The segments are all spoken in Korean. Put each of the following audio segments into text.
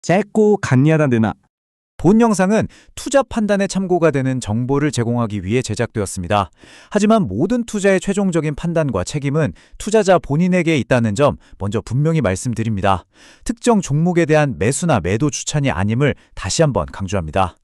짧고 간략하드나 본 영상은 투자 판단에 참고가 되는 정보를 제공하기 위해 제작되었습니다. 하지만 모든 투자의 최종적인 판단과 책임은 투자자 본인에게 있다는 점 먼저 분명히 말씀드립니다. 특정 종목에 대한 매수나 매도 추천이 아님을 다시 한번 강조합니다.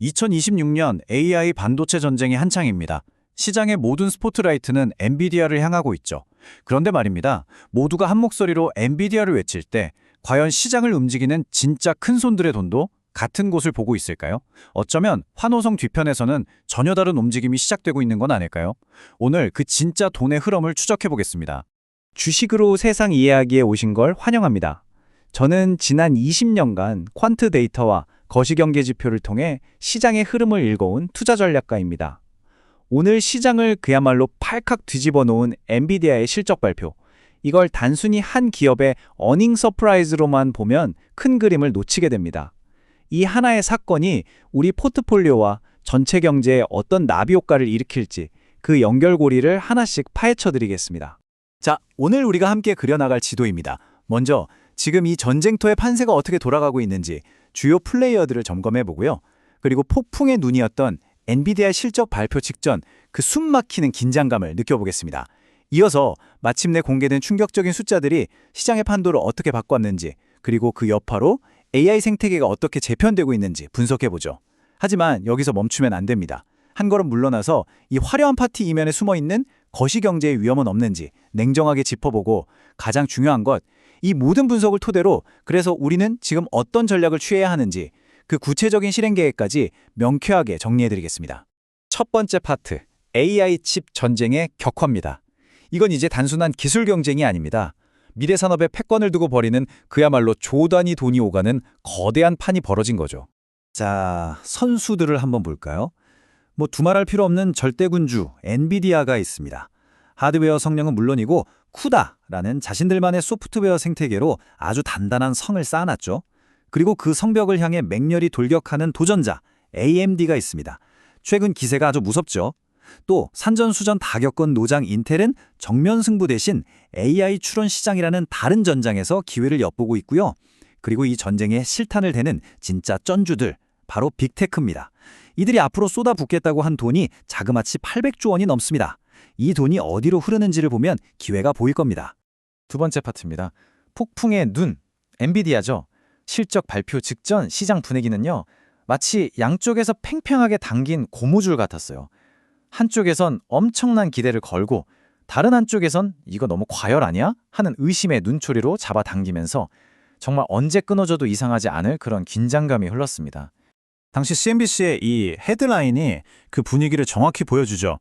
2026년 AI 반도체 전쟁이 한창입니다. 시장의 모든 스포트라이트는 엔비디아를 향하고 있죠. 그런데 말입니다. 모두가 한 목소리로 엔비디아를 외칠 때 과연 시장을 움직이는 진짜 큰 손들의 돈도 같은 곳을 보고 있을까요? 어쩌면 환호성 뒤편에서는 전혀 다른 움직임이 시작되고 있는 건 아닐까요? 오늘 그 진짜 돈의 흐름을 추적해 보겠습니다. 주식으로 세상 이해하기에 오신 걸 환영합니다. 저는 지난 20년간 퀀트 데이터와 거시경제 지표를 통해 시장의 흐름을 읽어온 투자 전략가입니다. 오늘 시장을 그야말로 팔칵 뒤집어 놓은 엔비디아의 실적 발표. 이걸 단순히 한 기업의 어닝 서프라이즈로만 보면 큰 그림을 놓치게 됩니다. 이 하나의 사건이 우리 포트폴리오와 전체 경제에 어떤 나비 효과를 일으킬지 그 연결고리를 하나씩 파헤쳐 드리겠습니다. 자, 오늘 우리가 함께 그려나갈 지도입니다. 먼저 지금 이 전쟁터의 판세가 어떻게 돌아가고 있는지 주요 플레이어들을 점검해 보고요. 그리고 폭풍의 눈이었던 엔비디아 실적 발표 직전 그 숨막히는 긴장감을 느껴보겠습니다. 이어서 마침내 공개된 충격적인 숫자들이 시장의 판도를 어떻게 바꿨는지, 그리고 그 여파로 AI 생태계가 어떻게 재편되고 있는지 분석해보죠. 하지만 여기서 멈추면 안 됩니다. 한 걸음 물러나서 이 화려한 파티 이면에 숨어있는 거시경제의 위험은 없는지 냉정하게 짚어보고, 가장 중요한 것, 이 모든 분석을 토대로 그래서 우리는 지금 어떤 전략을 취해야 하는지 그 구체적인 실행 계획까지 명쾌하게 정리해드리겠습니다. 첫 번째 파트, AI 칩 전쟁의 격화입니다. 이건 이제 단순한 기술 경쟁이 아닙니다. 미래 산업의 패권을 두고 벌이는 그야말로 조 단위 돈이 오가는 거대한 판이 벌어진 거죠. 자, 선수들을 한번 볼까요? 두말할 필요 없는 절대군주 엔비디아가 있습니다. 하드웨어 성능은 물론이고 쿠다라는 자신들만의 소프트웨어 생태계로 아주 단단한 성을 쌓아놨죠. 그리고 그 성벽을 향해 맹렬히 돌격하는 도전자 AMD가 있습니다. 최근 기세가 아주 무섭죠. 또 산전수전 다 겪은 노장 인텔은 정면 승부 대신 AI 추론 시장이라는 다른 전장에서 기회를 엿보고 있고요. 그리고 이 전쟁에 실탄을 대는 진짜 쩐주들, 바로 빅테크입니다. 이들이 앞으로 쏟아붓겠다고 한 돈이 자그마치 800조 원이 넘습니다. 이 돈이 어디로 흐르는지를 보면 기회가 보일 겁니다. 두 번째 파트입니다. 폭풍의 눈, 엔비디아죠. 실적 발표 직전 시장 분위기는요, 마치 양쪽에서 팽팽하게 당긴 고무줄 같았어요. 한쪽에선 엄청난 기대를 걸고 다른 한쪽에선 이거 너무 과열 아니야? 하는 의심의 눈초리로 잡아당기면서 정말 언제 끊어져도 이상하지 않을 그런 긴장감이 흘렀습니다. 당시 CNBC의 이 헤드라인이 그 분위기를 정확히 보여주죠.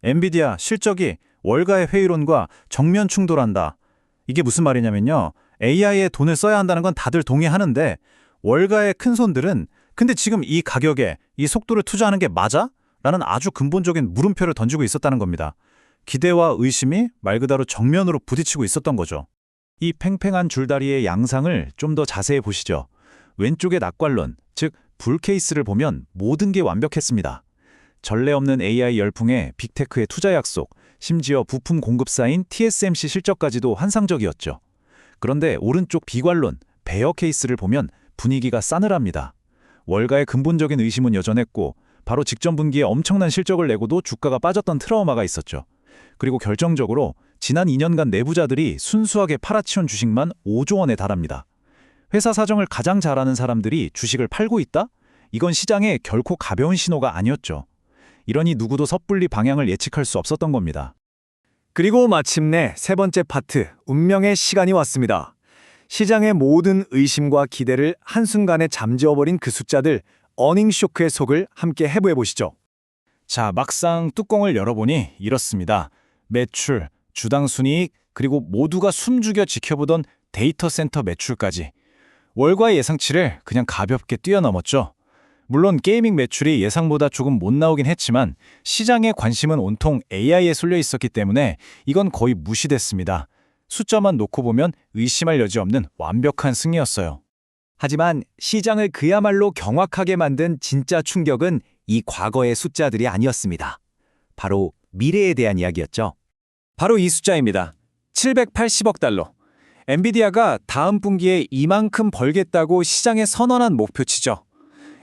엔비디아 실적이 월가의 회의론과 정면 충돌한다. 이게 무슨 말이냐면요. AI에 돈을 써야 한다는 건 다들 동의하는데 월가의 큰손들은 근데 지금 이 가격에 이 속도를 투자하는 게 맞아? 라는 아주 근본적인 물음표를 던지고 있었다는 겁니다. 기대와 의심이 말 그대로 정면으로 부딪히고 있었던 거죠. 이 팽팽한 줄다리의 양상을 좀 더 자세히 보시죠. 왼쪽의 낙관론, 즉 불 케이스를 보면 모든 게 완벽했습니다. 전례 없는 AI 열풍에 빅테크의 투자 약속, 심지어 부품 공급사인 TSMC 실적까지도 환상적이었죠. 그런데 오른쪽 비관론, 베어 케이스를 보면 분위기가 싸늘합니다. 월가의 근본적인 의심은 여전했고 바로 직전 분기에 엄청난 실적을 내고도 주가가 빠졌던 트라우마가 있었죠. 그리고 결정적으로 지난 2년간 내부자들이 순수하게 팔아치운 주식만 5조 원에 달합니다. 회사 사정을 가장 잘 아는 사람들이 주식을 팔고 있다? 이건 시장에 결코 가벼운 신호가 아니었죠. 이러니 누구도 섣불리 방향을 예측할 수 없었던 겁니다. 그리고 마침내 세 번째 파트, 운명의 시간이 왔습니다. 시장의 모든 의심과 기대를 한순간에 잠재워버린 그 숫자들, 어닝 쇼크의 속을 함께 해부해보시죠. 자, 막상 뚜껑을 열어보니 이렇습니다. 매출, 주당 순이익, 그리고 모두가 숨죽여 지켜보던 데이터 센터 매출까지. 월가의 예상치를 그냥 가볍게 뛰어넘었죠. 물론 게이밍 매출이 예상보다 조금 못 나오긴 했지만 시장의 관심은 온통 AI에 쏠려 있었기 때문에 이건 거의 무시됐습니다. 숫자만 놓고 보면 의심할 여지 없는 완벽한 승리였어요. 하지만 시장을 그야말로 경악하게 만든 진짜 충격은 이 과거의 숫자들이 아니었습니다. 바로 미래에 대한 이야기였죠. 바로 이 숫자입니다. 780억 달러. 엔비디아가 다음 분기에 이만큼 벌겠다고 시장에 선언한 목표치죠.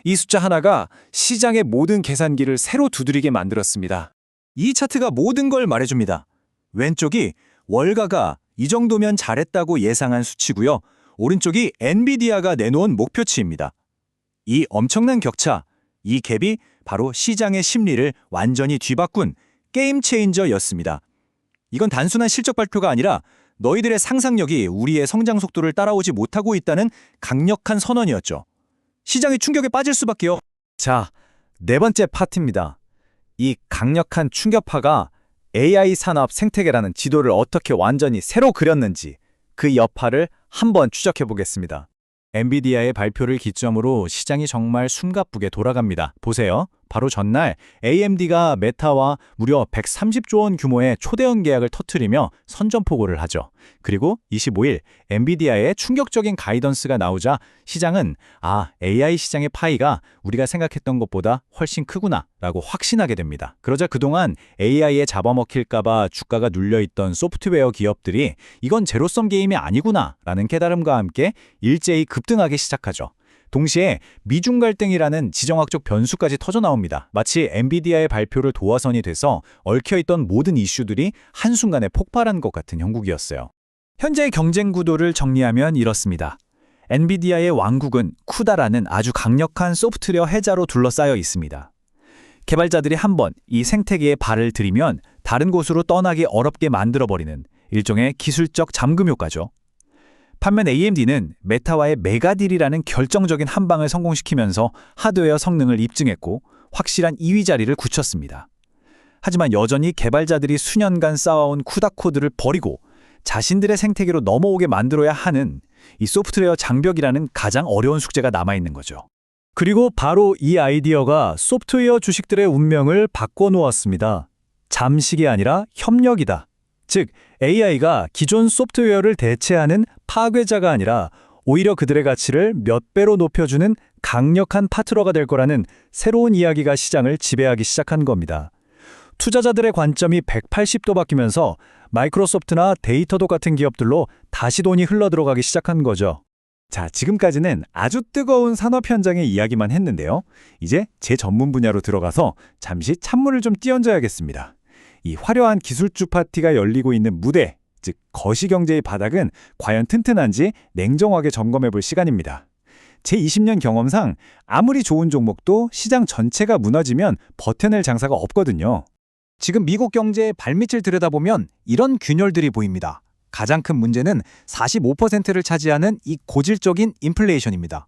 이 숫자 하나가 시장의 모든 계산기를 새로 두드리게 만들었습니다. 이 차트가 모든 걸 말해줍니다. 왼쪽이 월가가 이 정도면 잘했다고 예상한 수치고요. 오른쪽이 엔비디아가 내놓은 목표치입니다. 이 엄청난 격차, 이 갭이 바로 시장의 심리를 완전히 뒤바꾼 게임 체인저였습니다. 이건 단순한 실적 발표가 아니라 너희들의 상상력이 우리의 성장 속도를 따라오지 못하고 있다는 강력한 선언이었죠. 시장이 충격에 빠질 수밖에요. 자, 네 번째 파트입니다. 이 강력한 충격파가 AI 산업 생태계라는 지도를 어떻게 완전히 새로 그렸는지 그 여파를 한번 추적해 보겠습니다. 엔비디아의 발표를 기점으로 시장이 정말 숨가쁘게 돌아갑니다. 보세요. 바로 전날 AMD가 메타와 무려 130조 원 규모의 초대형 계약을 터뜨리며 선전포고를 하죠. 그리고 25일 엔비디아의 충격적인 가이던스가 나오자 시장은 AI 시장의 파이가 우리가 생각했던 것보다 훨씬 크구나 라고 확신하게 됩니다. 그러자 그동안 AI에 잡아먹힐까 봐 주가가 눌려있던 소프트웨어 기업들이 이건 제로섬 게임이 아니구나 라는 깨달음과 함께 일제히 급등하기 시작하죠. 동시에 미중 갈등이라는 지정학적 변수까지 터져나옵니다. 마치 엔비디아의 발표를 도화선이 돼서 얽혀있던 모든 이슈들이 한순간에 폭발한 것 같은 형국이었어요. 현재 경쟁 구도를 정리하면 이렇습니다. 엔비디아의 왕국은 쿠다라는 아주 강력한 소프트웨어 해자로 둘러싸여 있습니다. 개발자들이 한번 이 생태계에 발을 들이면 다른 곳으로 떠나기 어렵게 만들어버리는 일종의 기술적 잠금 효과죠. 반면 AMD는 메타와의 메가딜이라는 결정적인 한방을 성공시키면서 하드웨어 성능을 입증했고 확실한 2위 자리를 굳혔습니다. 하지만 여전히 개발자들이 수년간 쌓아온 쿠다 코드를 버리고 자신들의 생태계로 넘어오게 만들어야 하는 이 소프트웨어 장벽이라는 가장 어려운 숙제가 남아있는 거죠. 그리고 바로 이 아이디어가 소프트웨어 주식들의 운명을 바꿔놓았습니다. 잠식이 아니라 협력이다. 즉, AI가 기존 소프트웨어를 대체하는 파괴자가 아니라 오히려 그들의 가치를 몇 배로 높여주는 강력한 파트너가 될 거라는 새로운 이야기가 시장을 지배하기 시작한 겁니다. 투자자들의 관점이 180도 바뀌면서 마이크로소프트나 데이터독 같은 기업들로 다시 돈이 흘러들어가기 시작한 거죠. 자, 지금까지는 아주 뜨거운 산업 현장의 이야기만 했는데요. 이제 제 전문 분야로 들어가서 잠시 찬물을 좀 띄얹어야겠습니다. 이 화려한 기술주 파티가 열리고 있는 무대, 즉 거시경제의 바닥은 과연 튼튼한지 냉정하게 점검해 볼 시간입니다. 제 20년 경험상 아무리 좋은 종목도 시장 전체가 무너지면 버텨낼 장사가 없거든요. 지금 미국 경제의 발밑을 들여다보면 이런 균열들이 보입니다. 가장 큰 문제는 45%를 차지하는 이 고질적인 인플레이션입니다.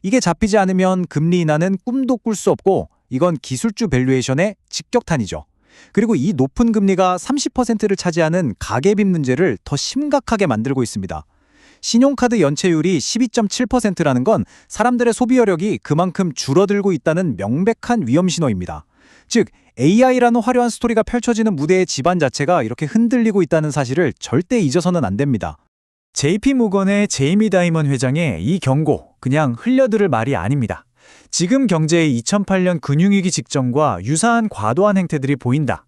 이게 잡히지 않으면 금리 인하는 꿈도 꿀 수 없고 이건 기술주 밸류에이션의 직격탄이죠. 그리고 이 높은 금리가 30%를 차지하는 가계비 문제를 더 심각하게 만들고 있습니다. 신용카드 연체율이 12.7%라는 건 사람들의 소비 여력이 그만큼 줄어들고 있다는 명백한 위험 신호입니다. 즉, AI라는 화려한 스토리가 펼쳐지는 무대의 지반 자체가 이렇게 흔들리고 있다는 사실을 절대 잊어서는 안 됩니다. JP모건의 제이미 다이먼 회장의 이 경고, 그냥 흘려들을 말이 아닙니다. 지금 경제의 2008년 금융위기 직전과 유사한 과도한 행태들이 보인다.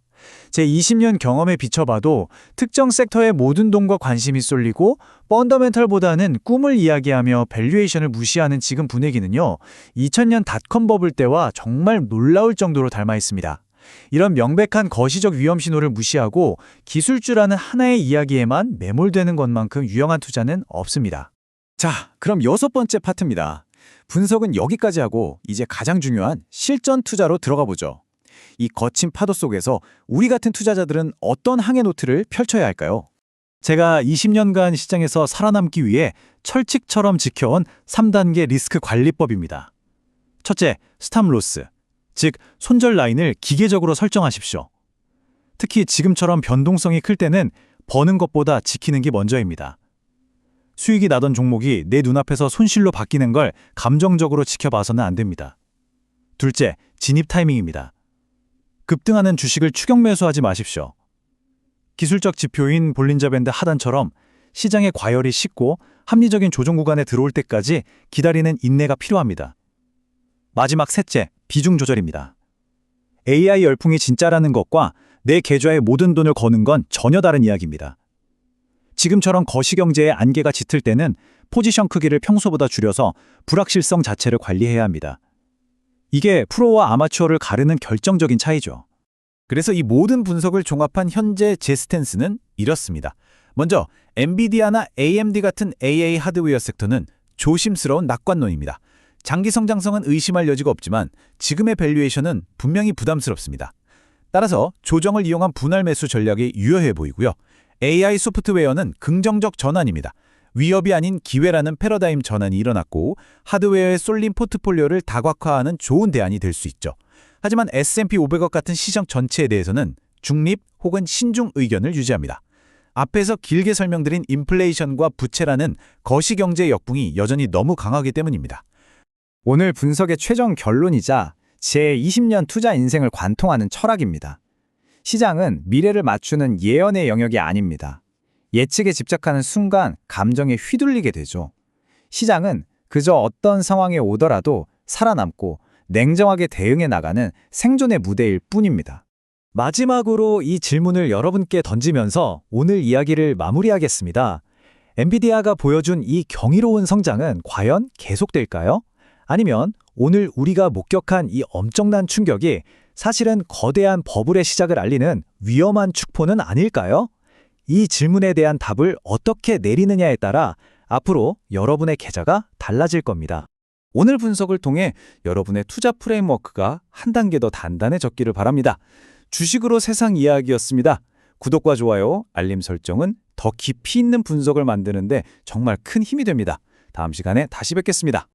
제 20년 경험에 비춰봐도 특정 섹터의 모든 돈과 관심이 쏠리고 펀더멘털보다는 꿈을 이야기하며 밸류에이션을 무시하는 지금 분위기는요. 2000년 닷컴 버블 때와 정말 놀라울 정도로 닮아 있습니다. 이런 명백한 거시적 위험 신호를 무시하고 기술주라는 하나의 이야기에만 매몰되는 것만큼 유용한 투자는 없습니다. 자, 그럼 여섯 번째 파트입니다. 분석은 여기까지 하고 이제 가장 중요한 실전 투자로 들어가 보죠. 이 거친 파도 속에서 우리 같은 투자자들은 어떤 항해 노트를 펼쳐야 할까요? 제가 20년간 시장에서 살아남기 위해 철칙처럼 지켜온 3단계 리스크 관리법입니다. 첫째, 스탑로스, 즉 손절 라인을 기계적으로 설정하십시오. 특히 지금처럼 변동성이 클 때는 버는 것보다 지키는 게 먼저입니다. 수익이 나던 종목이 내 눈앞에서 손실로 바뀌는 걸 감정적으로 지켜봐서는 안 됩니다. 둘째, 진입 타이밍입니다. 급등하는 주식을 추격 매수하지 마십시오. 기술적 지표인 볼린저 밴드 하단처럼 시장의 과열이 식고 합리적인 조정 구간에 들어올 때까지 기다리는 인내가 필요합니다. 마지막 셋째, 비중 조절입니다. AI 열풍이 진짜라는 것과 내 계좌에 모든 돈을 거는 건 전혀 다른 이야기입니다. 지금처럼 거시경제의 안개가 짙을 때는 포지션 크기를 평소보다 줄여서 불확실성 자체를 관리해야 합니다. 이게 프로와 아마추어를 가르는 결정적인 차이죠. 그래서 이 모든 분석을 종합한 현재 제 스탠스는 이렇습니다. 먼저 엔비디아나 AMD 같은 AI 하드웨어 섹터는 조심스러운 낙관론입니다. 장기 성장성은 의심할 여지가 없지만 지금의 밸류에이션은 분명히 부담스럽습니다. 따라서 조정을 이용한 분할 매수 전략이 유효해 보이고요. AI 소프트웨어는 긍정적 전환입니다. 위협이 아닌 기회라는 패러다임 전환이 일어났고 하드웨어의 쏠린 포트폴리오를 다각화하는 좋은 대안이 될 수 있죠. 하지만 S&P 500억 같은 시장 전체에 대해서는 중립 혹은 신중 의견을 유지합니다. 앞에서 길게 설명드린 인플레이션과 부채라는 거시경제 역풍이 여전히 너무 강하기 때문입니다. 오늘 분석의 최종 결론이자 제 20년 투자 인생을 관통하는 철학입니다. 시장은 미래를 맞추는 예언의 영역이 아닙니다. 예측에 집착하는 순간 감정에 휘둘리게 되죠. 시장은 그저 어떤 상황에 오더라도 살아남고 냉정하게 대응해 나가는 생존의 무대일 뿐입니다. 마지막으로 이 질문을 여러분께 던지면서 오늘 이야기를 마무리하겠습니다. 엔비디아가 보여준 이 경이로운 성장은 과연 계속될까요? 아니면 오늘 우리가 목격한 이 엄청난 충격이 사실은 거대한 버블의 시작을 알리는 위험한 축포는 아닐까요? 이 질문에 대한 답을 어떻게 내리느냐에 따라 앞으로 여러분의 계좌가 달라질 겁니다. 오늘 분석을 통해 여러분의 투자 프레임워크가 한 단계 더 단단해졌기를 바랍니다. 주식으로 세상 이야기였습니다. 구독과 좋아요, 알림 설정은 더 깊이 있는 분석을 만드는데 정말 큰 힘이 됩니다. 다음 시간에 다시 뵙겠습니다.